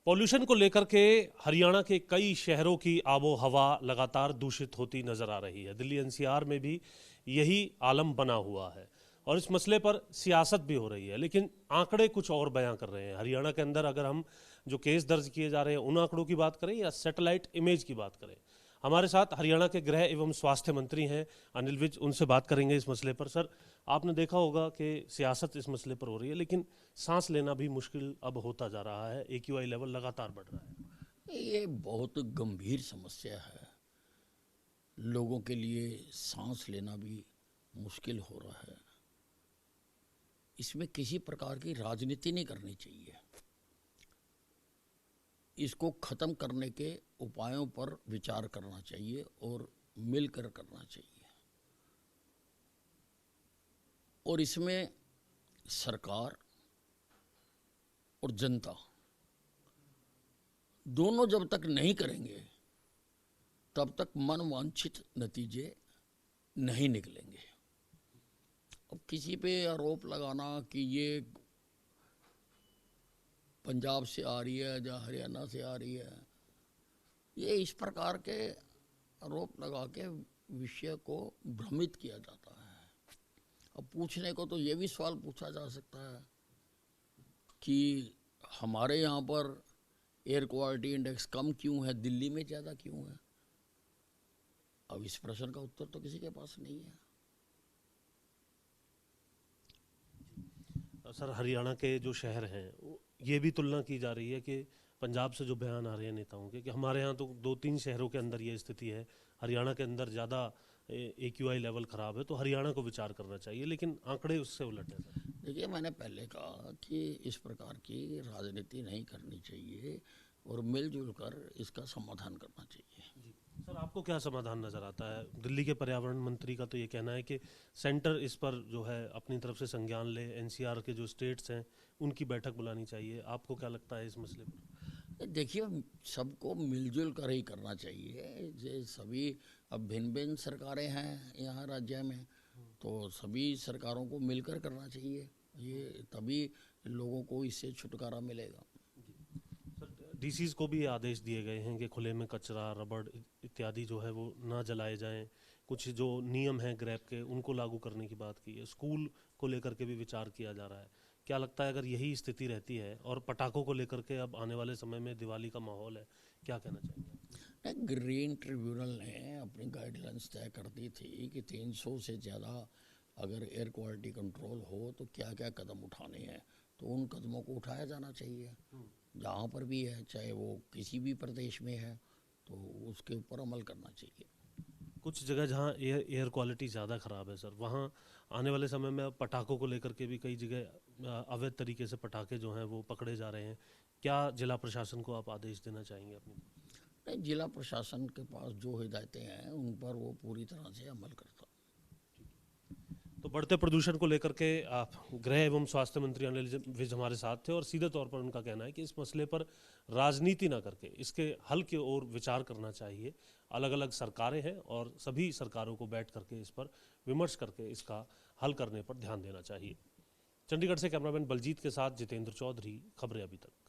Pollution को लेकर के हरियाणा के कई शहरों की आबो हवा लगातार दूषित होती नजर आ रही है। दिल्ली एनसीआर में भी यही आलम बना हुआ है और इस मसले पर सियासत भी हो रही है, लेकिन आंकड़े कुछ और बयां कर रहे हैं। हरियाणा के अंदर अगर हम जो केस दर्ज किए जा रहे हैं उन आंकड़ों की बात करें या सैटेलाइट इमेज की बात करें, हमारे साथ हरियाणा के गृह एवं स्वास्थ्य मंत्री हैं अनिल विज, उनसे बात करेंगे इस मसले पर। सर, आपने देखा होगा कि सियासत इस मसले पर हो रही है, लेकिन सांस लेना भी मुश्किल अब होता जा रहा है। AQI लेवल लगातार बढ़ रहा है। ये बहुत गंभीर समस्या है। लोगों के लिए सांस लेना भी मुश्किल हो रहा है। इसमें किसी प्रकार की राजनीति नहीं करनी चाहिए। इसको ख़त्म करने के उपायों पर विचार करना चाहिए और मिलकर करना चाहिए। और इसमें सरकार और जनता दोनों जब तक नहीं करेंगे तब तक मनवांछित नतीजे नहीं निकलेंगे। अब किसी पे आरोप लगाना कि ये पंजाब से आ रही है या हरियाणा से आ रही है, ये इस प्रकार के आरोप लगा के विषय को भ्रमित किया जाता है। अब पूछने को तो ये भी सवाल पूछा जा सकता है कि हमारे यहाँ पर एयर क्वालिटी इंडेक्स कम क्यों है, दिल्ली में ज़्यादा क्यों है। अब इस प्रश्न का उत्तर तो किसी के पास नहीं है। सर, हरियाणा के जो शहर हैं ये भी तुलना की जा रही है कि पंजाब से जो बयान आ रहे हैं नेताओं के कि हमारे यहाँ तो 2-3 शहरों के अंदर ये स्थिति है, हरियाणा के अंदर ज़्यादा AQI लेवल ख़राब है, तो हरियाणा को विचार करना चाहिए, लेकिन आंकड़े उससे उलट है। सर देखिए, मैंने पहले कहा कि इस प्रकार की राजनीति नहीं करनी चाहिए और मिलजुल कर इसका समाधान करना चाहिए। जी सर, आपको क्या समाधान नज़र आता है? दिल्ली के पर्यावरण मंत्री का तो ये कहना है कि सेंटर इस पर जो है अपनी तरफ से संज्ञान ले, NCR के जो स्टेट्स हैं उनकी बैठक बुलानी चाहिए। आपको क्या लगता है इस मसले पर? देखिए, सबको मिलजुल कर ही करना चाहिए। जे सभी अब भिन्न भिन्न सरकारें हैं यहाँ राज्य में, तो सभी सरकारों को मिलकर करना चाहिए। ये तभी लोगों को इससे छुटकारा मिलेगा। DCs को भी आदेश दिए गए हैं कि खुले में कचरा, रबड़ इत्यादि जो है वो ना जलाए जाएं। कुछ जो नियम हैं ग्रैब के उनको लागू करने की बात की है। स्कूल को लेकर के भी विचार किया जा रहा है। क्या लगता है अगर यही स्थिति रहती है और पटाखों को लेकर के अब आने वाले समय में दिवाली का माहौल है, क्या कहना चाहेंगे? ग्रीन ट्रिब्यूनल ने अपनी गाइडलाइंस तय कर दी थी कि 300 से ज़्यादा अगर एयर क्वालिटी कंट्रोल हो तो क्या क्या कदम उठाने हैं, तो उन कदमों को उठाया जाना चाहिए। जहाँ पर भी है, चाहे वो किसी भी प्रदेश में है, तो उसके ऊपर अमल करना चाहिए। कुछ जगह जहाँ एयर क्वालिटी ज़्यादा ख़राब है सर, वहाँ आने वाले समय में पटाखों को लेकर के भी कई जगह अवैध तरीके से पटाखे जो हैं वो पकड़े जा रहे हैं। क्या जिला प्रशासन को आप आदेश देना चाहेंगे अपनी? नहीं, जिला प्रशासन के पास जो हिदायतें हैं उन पर वो पूरी तरह से अमल करता। तो बढ़ते प्रदूषण को लेकर के आप गृह एवं स्वास्थ्य मंत्री अनिल विज हमारे साथ थे और सीधे तौर पर उनका कहना है कि इस मसले पर राजनीति ना करके इसके हल की ओर विचार करना चाहिए। अलग अलग सरकारें हैं और सभी सरकारों को बैठ करके इस पर विमर्श करके इसका हल करने पर ध्यान देना चाहिए। चंडीगढ़ से कैमरामैन बलजीत के साथ जितेंद्र चौधरी, खबरें अभी तक।